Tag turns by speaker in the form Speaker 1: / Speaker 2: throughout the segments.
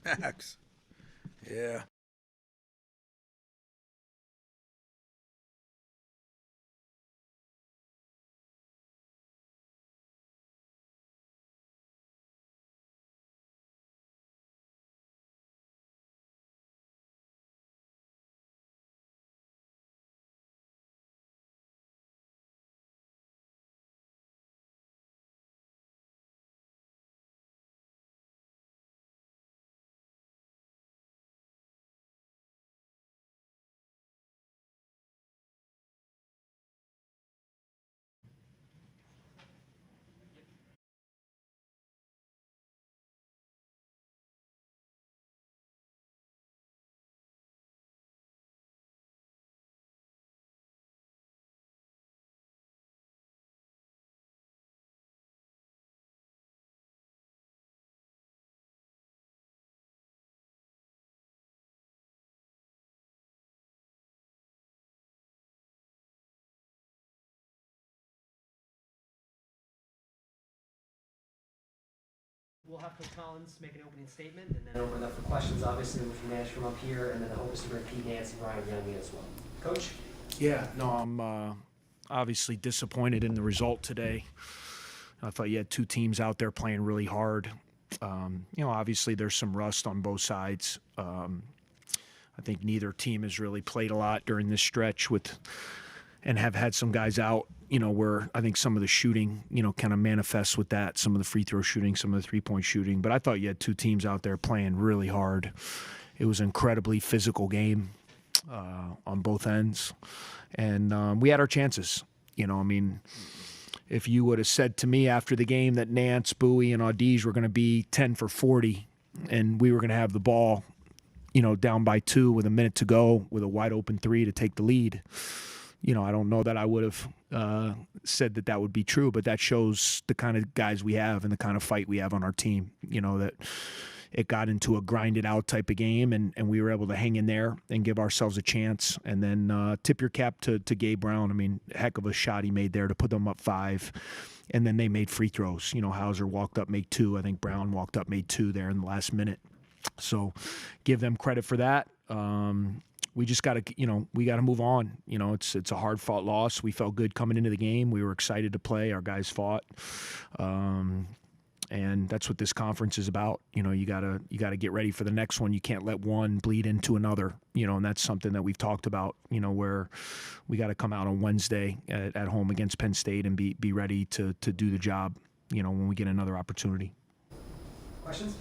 Speaker 1: Max. Yeah.
Speaker 2: We'll have Coach Collins make an opening statement, and then open it up for questions, obviously, which we manage from up here, and then the hope is to bring Pete Nance and Ryan Young in as well. Coach?
Speaker 3: Yeah, no, I'm obviously disappointed in the result today. I thought you had two teams out there playing really hard. Obviously there's some rust on both sides. I think neither team has really played a lot during this stretch and have had some guys out, where I think some of the shooting, kind of manifests with that, some of the free throw shooting, some of the three-point shooting. But I thought you had two teams out there playing really hard. It was an incredibly physical game on both ends. And we had our chances. If you would have said to me after the game that Nance, Bowie, and Audige were going to be 10 for 40 and we were going to have the ball, down by 2 with a minute to go with a wide open 3 to take the lead, I don't know that I would have said that would be true, but that shows the kind of guys we have and the kind of fight we have on our team, that it got into a grinded out type of game and we were able to hang in there and give ourselves a chance. And then tip your cap to Gabe Brown. Heck of a shot he made there to put them up 5. And then they made free throws. Hauser walked up, made 2. I think Brown walked up, made 2 there in the last minute. So give them credit for that. We just got to, we got to move on. It's a hard fought loss. We felt good coming into the game. We were excited to play. Our guys fought. And that's what this conference is about. You gotta get ready for the next one. You can't let one bleed into another. And that's something that we've talked about. Where we got to come out on Wednesday at home against Penn State and be ready to do the job. When we get another opportunity.
Speaker 2: Questions?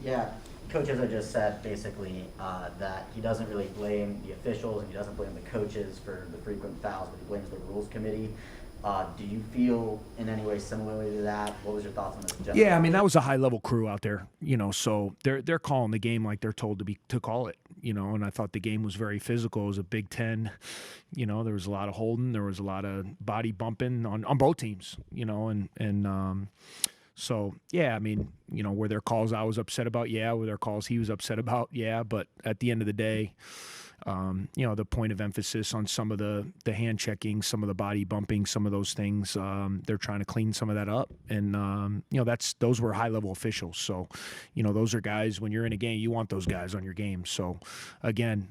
Speaker 4: Yeah, Coach, as I just said, basically that he doesn't really blame the officials and he doesn't blame the coaches for the frequent fouls, but he blames the rules committee. Do you feel in any way similarly to that? What was your thoughts on this?
Speaker 3: Yeah, that was a high-level crew out there, so they're calling the game like they're told to call it, and I thought the game was very physical. It was a Big Ten, there was a lot of holding, there was a lot of body bumping on both teams, so, yeah, were there calls I was upset about? Yeah. Were there calls he was upset about? Yeah. But at the end of the day, the point of emphasis on some of the hand checking, some of the body bumping, some of those things, they're trying to clean some of that up. And, those were high-level officials. So, those are guys, when you're in a game, you want those guys on your game. So, again,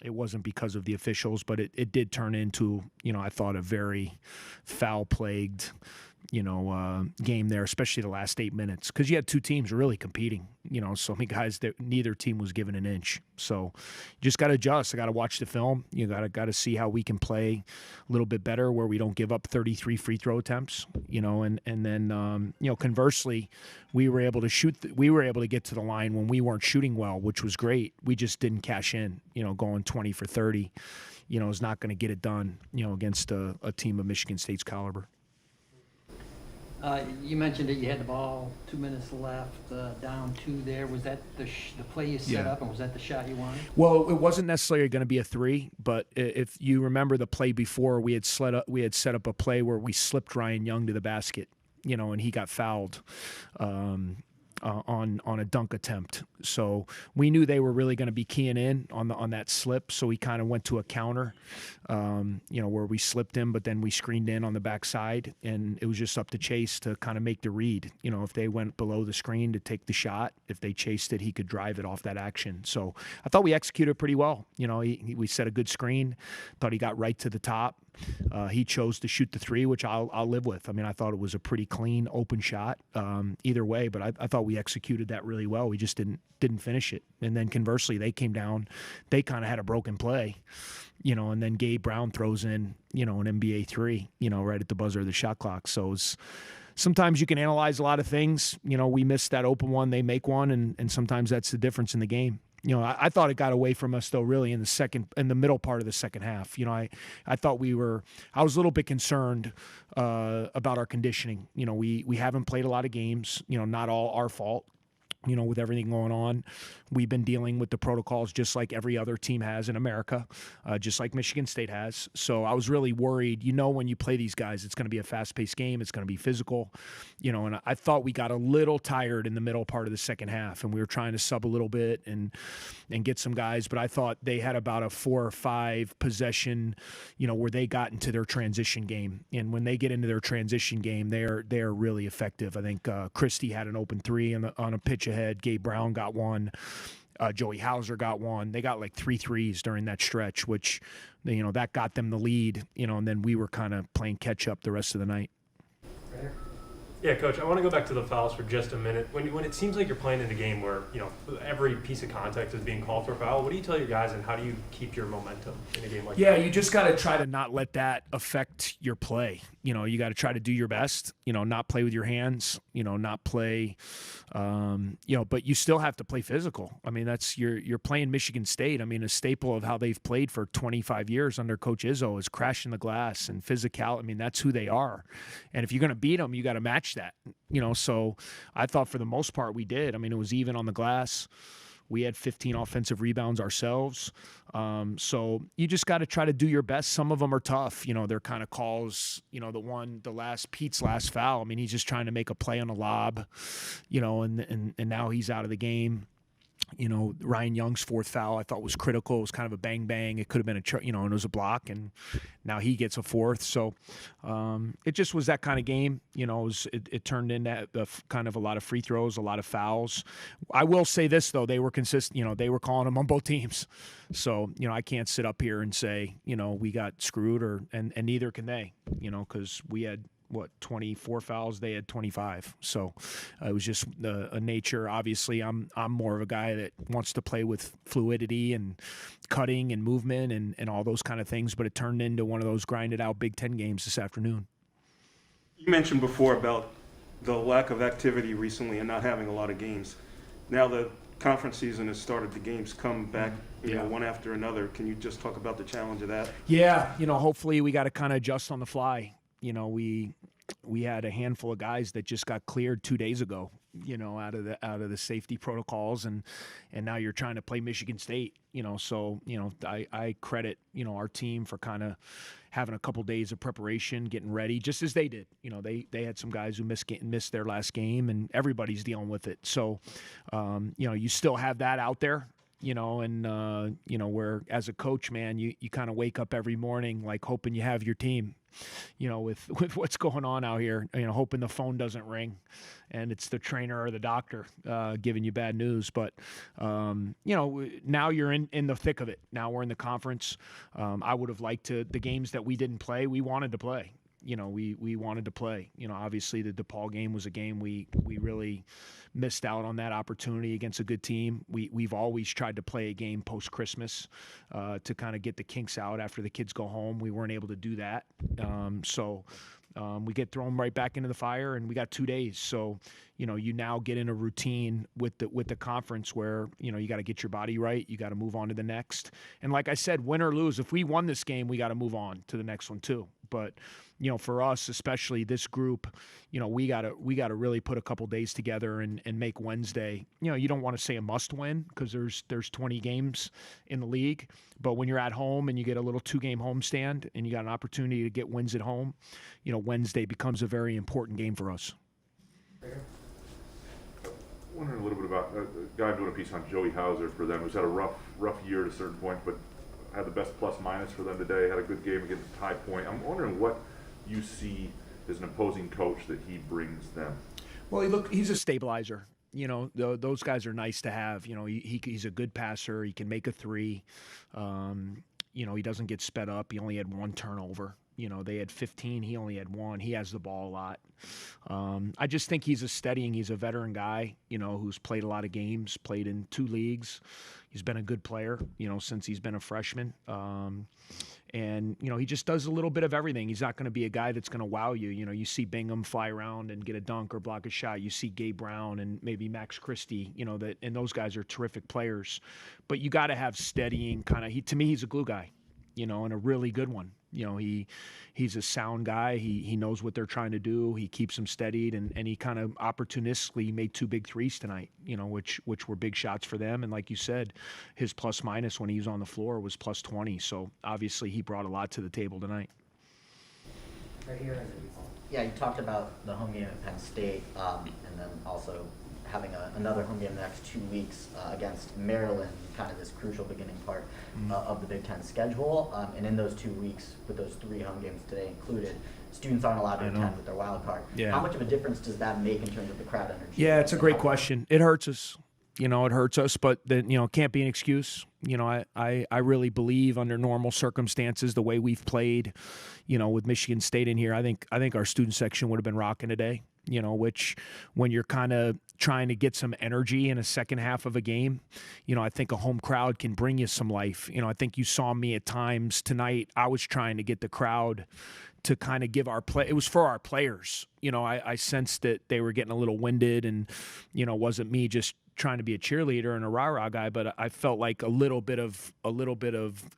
Speaker 3: it wasn't because of the officials, but it did turn into, I thought, a very foul-plagued game there, especially the last 8 minutes, because you had two teams really competing, so many guys that neither team was given an inch. So you just got to adjust. I got to watch the film. You got to see how we can play a little bit better where we don't give up 33 free throw attempts, and then, conversely, we were able to shoot. We were able to get to the line when we weren't shooting well, which was great. We just didn't cash in, going 20 for 30, is not going to get it done, against a team of Michigan State's caliber.
Speaker 5: You mentioned that you had the ball, 2 minutes left, down 2 there. Was that the play you set up, and was that the shot you wanted?
Speaker 3: Well, it wasn't necessarily going to be a 3, but if you remember the play before, we had set up a play where we slipped Ryan Young to the basket, and he got fouled on a dunk attempt. So we knew they were really going to be keying in on that slip. So we kind of went to a counter, where we slipped him, but then we screened in on the backside, and it was just up to Chase to kind of make the read. If they went below the screen to take the shot, if they chased it, he could drive it off that action. So I thought we executed pretty well. We set a good screen, thought he got right to the top. He chose to shoot the three, which I'll live with. I mean, I thought it was a pretty clean, open shot either way, but I thought we executed that really well. We just didn't finish it. And then conversely, they came down. They kind of had a broken play, and then Gabe Brown throws in, an NBA three, right at the buzzer of the shot clock. So sometimes you can analyze a lot of things. We missed that open one, they make one, and sometimes that's the difference in the game. I thought it got away from us though, really in the middle part of the second half. I thought I was a little bit concerned about our conditioning. We haven't played a lot of games, not all our fault. With everything going on, we've been dealing with the protocols just like every other team has in America, just like Michigan State has. So I was really worried. When you play these guys, it's going to be a fast-paced game. It's going to be physical, and I thought we got a little tired in the middle part of the second half, and we were trying to sub a little bit and get some guys. But I thought they had about a 4 or 5 possession, where they got into their transition game. And when they get into their transition game, they're really effective. I think Christie had an open three on a pitch ahead. Gabe Brown got one. Joey Hauser got one. They got like 3 threes during that stretch, which, that got them the lead, and then we were kind of playing catch up the rest of the night.
Speaker 6: Yeah, Coach, I want to go back to the fouls for just a minute. When it seems like you're playing in a game where, every piece of contact is being called for a foul, what do you tell your guys, and how do you keep your momentum in a game like that?
Speaker 3: Yeah, you just got to try to not let that affect your play. You got to try to do your best, not play with your hands, not play, but you still have to play physical. I mean, you're playing Michigan State. I mean, a staple of how they've played for 25 years under Coach Izzo is crashing the glass and physical. I mean, that's who they are. And if you're going to beat them, you got to match that, so I thought for the most part we did. I mean, it was even on the glass. We had 15 offensive rebounds ourselves. So you just got to try to do your best. Some of them are tough. They're kind of calls, Pete's last foul. I mean, he's just trying to make a play on a lob, and now he's out of the game. Ryan Young's 4th foul I thought was critical. It was kind of a bang. It could have been and it was a block, and now he gets a 4th. So it just was that kind of game. It turned into kind of a lot of free throws, a lot of fouls. I will say this though, they were consistent. They were calling them on both teams. So I can't sit up here and say we got screwed, and neither can they. Because we had 24 fouls, they had 25. So it was just a nature. Obviously I'm more of a guy that wants to play with fluidity and cutting and movement and all those kind of things, but it turned into one of those grinded out Big Ten games this afternoon.
Speaker 7: You mentioned before about the lack of activity recently and not having a lot of games. Now the conference season has started, the games come back one after another. Can you just talk about the challenge of that?
Speaker 3: Yeah, hopefully we got to kind of adjust on the fly. We had a handful of guys that just got cleared 2 days ago, out of the safety protocols, and now you're trying to play Michigan State, so I credit our team for kind of having a couple days of preparation, getting ready, just as they did. They had some guys who missed their last game, and everybody's dealing with it. So you still have that out there. Where as a coach, man, you kind of wake up every morning like hoping you have your team, with what's going on out here, hoping the phone doesn't ring and it's the trainer or the doctor giving you bad news. But, now you're in the thick of it. Now we're in the conference. I would have liked the games that we didn't play, we wanted to play. We wanted to play. Obviously the DePaul game was a game we really missed out on that opportunity against a good team. We've always tried to play a game post-Christmas to kind of get the kinks out after the kids go home. We weren't able to do that. We get thrown right back into the fire, and we got 2 days. So, you now get in a routine with the conference where, you got to get your body right. You got to move on to the next. And like I said, win or lose, if we won this game, we got to move on to the next one too. But, for us, especially this group, we got to really put a couple days together and make Wednesday. You don't want to say a must win because there's 20 games in the league. But when you're at home and you get a little 2-game homestand and you got an opportunity to get wins at home, Wednesday becomes a very important game for us.
Speaker 7: Wondering a little bit
Speaker 8: bit about a guy doing a piece on Joey Hauser for them, who's had a rough year at a certain point, but had the best plus minus for them today. Had a good game against High Point. I'm wondering what you see as an opposing coach that he brings them.
Speaker 3: Well, he's a stabilizer. You know, those guys are nice to have. You know, he's a good passer. He can make a three. You know, he doesn't get sped up. He only had one turnover. You know, they had 15. He only had one. He has the ball a lot. I just think he's he's a veteran guy, you know, who's played a lot of games, played in 2 leagues. He's been a good player, you know, since he's been a freshman. And, you know, he just does a little bit of everything. He's not going to be a guy that's going to wow you. You know, you see Bingham fly around and get a dunk or block a shot. You see Gabe Brown and maybe Max Christie, you know, and those guys are terrific players. But you got to have steadying kind of, to me, he's a glue guy, you know, and a really good one. You know, he's a sound guy. He knows what they're trying to do. He keeps them steadied, and he kind of opportunistically made 2 big threes tonight, you know, which were big shots for them. And like you said, his plus minus when he was on the floor was plus 20. So obviously he brought a lot to the table tonight.
Speaker 2: Right here.
Speaker 4: Yeah, you talked about the home game at Penn State, and then also having another home game the next 2 weeks against Maryland, kind of this crucial beginning part of the Big Ten schedule. And in those 2 weeks, with those 3 home games today included, students aren't allowed to attend with their wild card.
Speaker 3: Yeah.
Speaker 4: How much of a difference does that make in terms of the crowd energy?
Speaker 3: Yeah, it's a great question. It hurts us. You know, it hurts us, but you know, it can't be an excuse. You know, I really believe under normal circumstances, the way we've played, you know, with Michigan State in here, I think our student section would have been rocking today. You know, which when you're kind of trying to get some energy in a second half of a game, you know, I think a home crowd can bring you some life. You know, I think you saw me at times tonight. I was trying to get the crowd to kind of give it was for our players. You know, I sensed that they were getting a little winded, and, you know, it wasn't me just trying to be a cheerleader and a rah-rah guy, but I felt like a little bit of,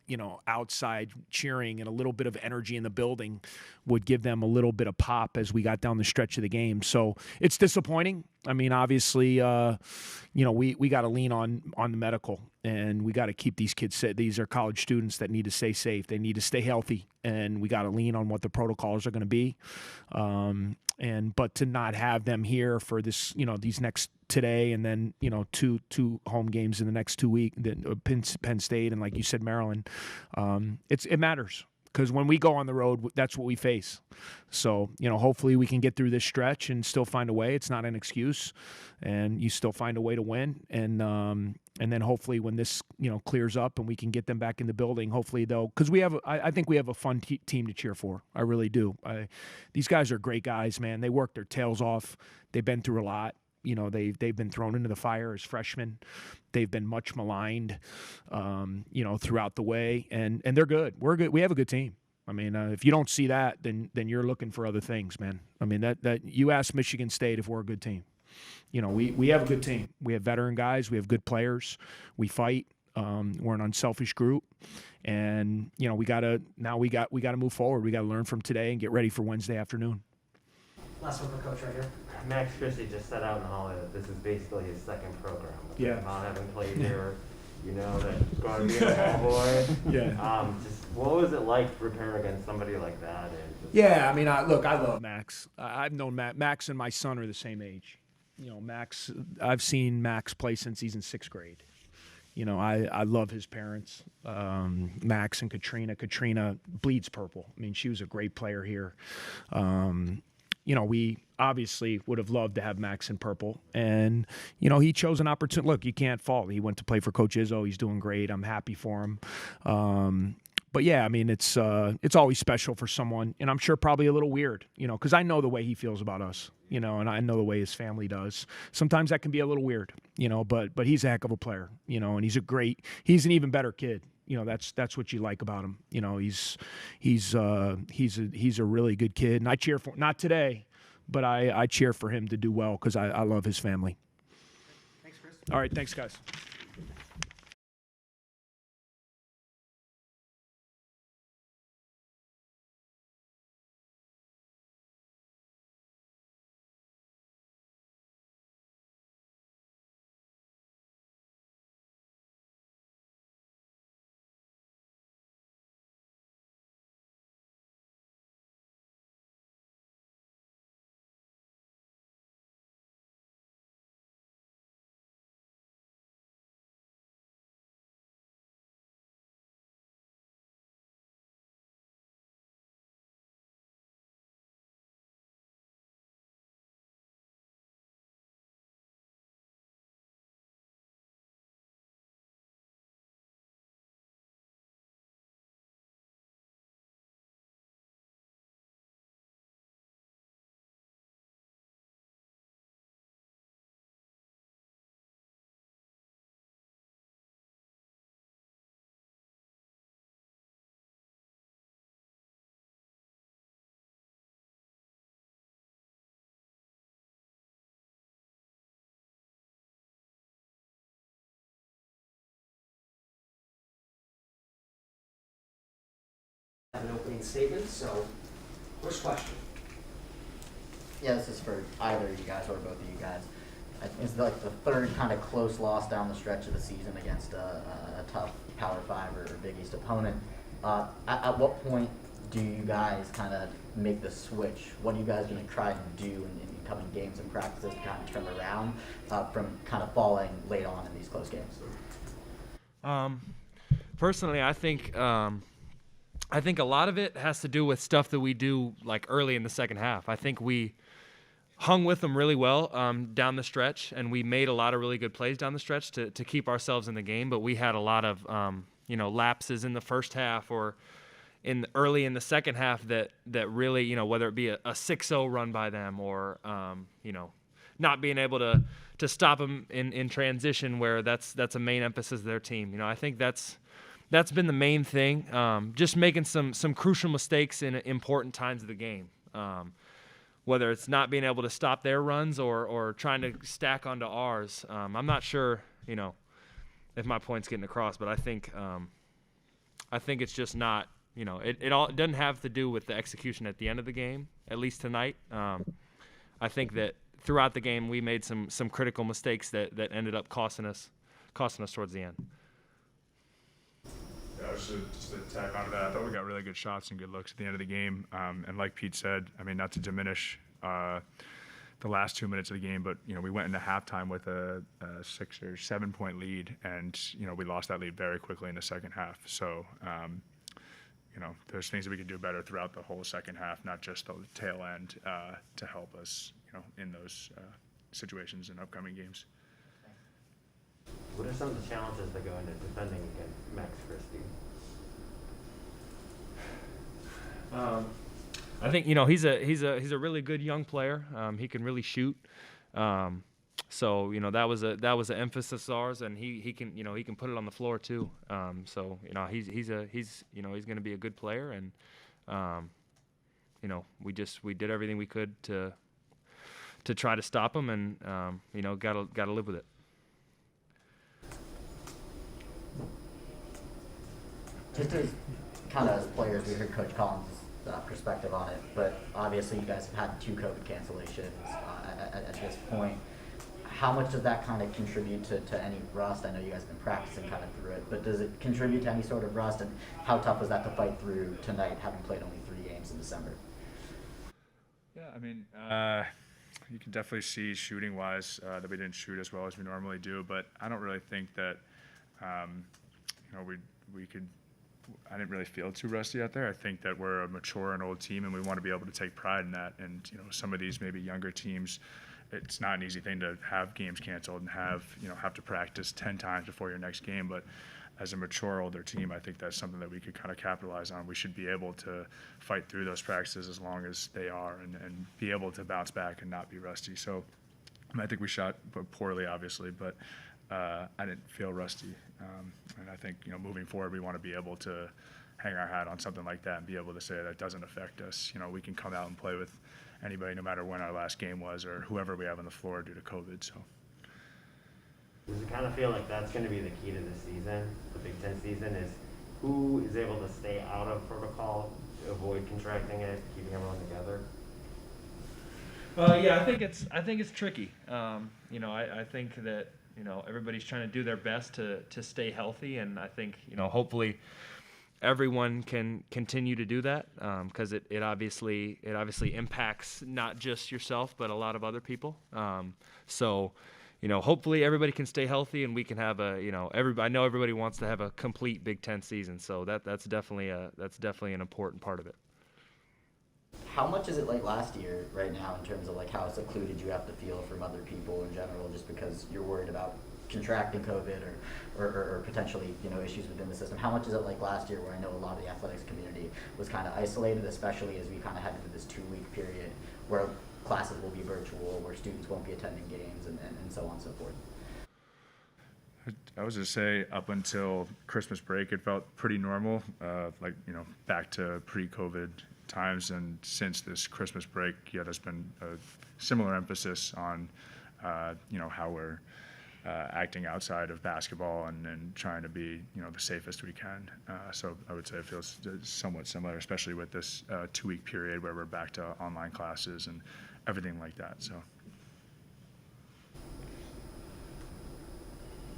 Speaker 3: you know, outside cheering and a little bit of energy in the building would give them a little bit of pop as we got down the stretch of the game. So it's disappointing. I mean, obviously, you know, we got to lean on the medical, and we got to keep these kids safe. These are college students that need to stay safe. They need to stay healthy, and we got to lean on what the protocols are going to be. But to not have them here for this, you know, these next today, and then, you know, two home games in the next 2 weeks, Penn State and, like you said, Maryland, it matters. Because when we go on the road, that's what we face. So, you know, hopefully we can get through this stretch and still find a way. It's not an excuse, and you still find a way to win. And then hopefully when this, you know, clears up and we can get them back in the building, hopefully because I think we have a fun team to cheer for. I really do. These guys are great guys, man. They work their tails off. They've been through a lot. You know, they've been thrown into the fire as freshmen. They've been much maligned, you know, throughout the way, and they're good. We're good. We have a good team. I mean, if you don't see that, then you're looking for other things, man. I mean, that you ask Michigan State if we're a good team. You know, we have a good team. We have veteran guys. We have good players. We fight. We're an unselfish group, and you know, we gotta move forward. We gotta learn from today and get ready for Wednesday afternoon.
Speaker 2: Last one for Coach right here.
Speaker 9: Max Christie just said out in the hallway that this is basically his second program.
Speaker 3: Yeah.
Speaker 9: Not having played here, you know that he's going to be a ball boy.
Speaker 3: Yeah.
Speaker 9: Just what was it like preparing against somebody like that? And just,
Speaker 3: Yeah, I mean, I love Max. I've known Max and my son are the same age. You know, Max, I've seen Max play since he's in 6th grade. You know, I love his parents, Max and Katrina. Katrina bleeds purple. I mean, she was a great player here. You know, we obviously would have loved to have Max in purple. And, you know, he chose an opportunity. Look, you can't fault. He went to play for Coach Izzo. He's doing great. I'm happy for him. But, yeah, I mean, it's always special for someone. And I'm sure probably a little weird, you know, because I know the way he feels about us, you know, and I know the way his family does. Sometimes that can be a little weird, you know, but he's a heck of a player, you know, and he's an even better kid. You know, that's what you like about him. You know, he's a really good kid, and I cheer for, not today, but I cheer for him to do well because I love his family.
Speaker 2: Thanks, Chris.
Speaker 3: All right, thanks, guys.
Speaker 2: statement. So, first question.
Speaker 4: Yeah, this is for either of you guys or both of you guys. It's like the third kind of close loss down the stretch of the season against a tough Power 5 or Big East opponent. At what point do you guys kind of make the switch? What are you guys going to try and do in coming games and practices to kind of turn around from kind of falling late on in these close games?
Speaker 10: Personally, I think a lot of it has to do with stuff that we do like early in the second half. I think we hung with them really well down the stretch, and we made a lot of really good plays down the stretch to keep ourselves in the game. But we had a lot of lapses in the first half or early in the second half that really, whether it be a 6-0 run by them or not being able to stop them in transition, where that's a main emphasis of their team. I think that's been the main thing. Just making some crucial mistakes in important times of the game. Whether it's not being able to stop their runs or trying to stack onto ours. I'm not sure, if my point's getting across, but I think it's just not, it doesn't have to do with the execution at the end of the game, at least tonight. I think that throughout the game we made some critical mistakes that ended up costing us towards the end.
Speaker 11: Yeah, just to tack onto that, I thought we got really good shots and good looks at the end of the game. And like Pete said, I mean, not to diminish the last 2 minutes of the game, but we went into halftime with a 6 or 7 point lead, and we lost that lead very quickly in the second half. So there's things that we could do better throughout the whole second half, not just the tail end, to help us in those situations in upcoming games.
Speaker 9: What are some of the challenges that go into defending against Max Christie?
Speaker 10: I think he's a really good young player. He can really shoot. So that was an emphasis of ours, and he can put it on the floor too. So he's going to be a good player, and we did everything we could to try to stop him, and gotta live with it.
Speaker 4: Just as kind of as players, we heard Coach Collins' perspective on it, but obviously you guys have had 2 COVID cancellations at this point. How much does that kind of contribute to any rust? I know you guys have been practicing kind of through it, but does it contribute to any sort of rust? And how tough was that to fight through tonight, having played only 3 games in December?
Speaker 11: Yeah, I mean, you can definitely see shooting-wise that we didn't shoot as well as we normally do, but I don't really think that we could. I didn't really feel too rusty out there. I think that we're a mature and old team, and we want to be able to take pride in that. And some of these maybe younger teams, it's not an easy thing to have games canceled and have to practice 10 times before your next game. But as a mature older team, I think that's something that we could kind of capitalize on. We should be able to fight through those practices as long as they are, and be able to bounce back and not be rusty. So I think we shot poorly, obviously, but I didn't feel rusty. And I think moving forward, we want to be able to hang our hat on something like that and be able to say that doesn't affect us. We can come out and play with anybody, no matter when our last game was or whoever we have on the floor due to COVID. So.
Speaker 9: Does it kind of feel like that's going to be the key to the season, the Big Ten season, is who is able to stay out of protocol, to avoid contracting it, keeping everyone together?
Speaker 10: Yeah, I think it's tricky. I think that everybody's trying to do their best to stay healthy, and I think hopefully everyone can continue to do that, because it obviously impacts not just yourself but a lot of other people. So hopefully everybody can stay healthy, and we can have I know everybody wants to have a complete Big Ten season, so that's definitely an important part of it.
Speaker 4: How much is it like last year right now in terms of like how secluded you have to feel from other people in general, just because you're worried about contracting COVID or potentially issues within the system? How much is it like last year, where I know a lot of the athletics community was kind of isolated, especially as we kind of head into this 2-week period where classes will be virtual, where students won't be attending games, and so on and so forth?
Speaker 11: I was just say up until Christmas break, it felt pretty normal, back to pre-COVID times. And since this Christmas break, there's been a similar emphasis on, how we're acting outside of basketball and trying to be, the safest we can. So I would say it feels somewhat similar, especially with this 2-week period where we're back to online classes and everything like that. So.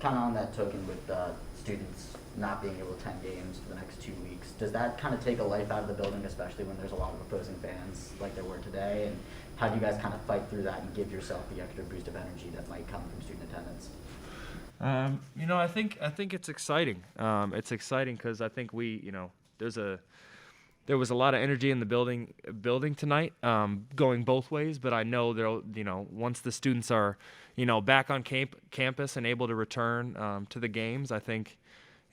Speaker 4: Kind of on that token, with students not being able to attend games for the next 2 weeks, does that kind of take a life out of the building, especially when there's a lot of opposing fans like there were today? And how do you guys kind of fight through that and give yourself the extra boost of energy that might come from student attendance?
Speaker 10: I think it's exciting. It's exciting because I think there was a lot of energy in the building tonight, going both ways. But I know there'll, once the students are, back on campus and able to return to the games, I think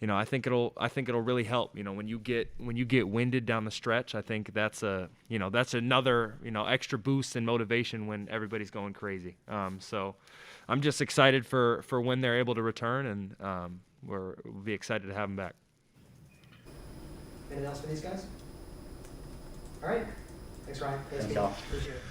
Speaker 10: it'll really help. When you get winded down the stretch, I think that's another extra boost and motivation when everybody's going crazy. So I'm just excited for when they're able to return, and we'll be excited to have them back.
Speaker 2: Anything else for these guys? All right. Thanks, Ryan.
Speaker 4: Thanks, y'all.
Speaker 2: Appreciate it.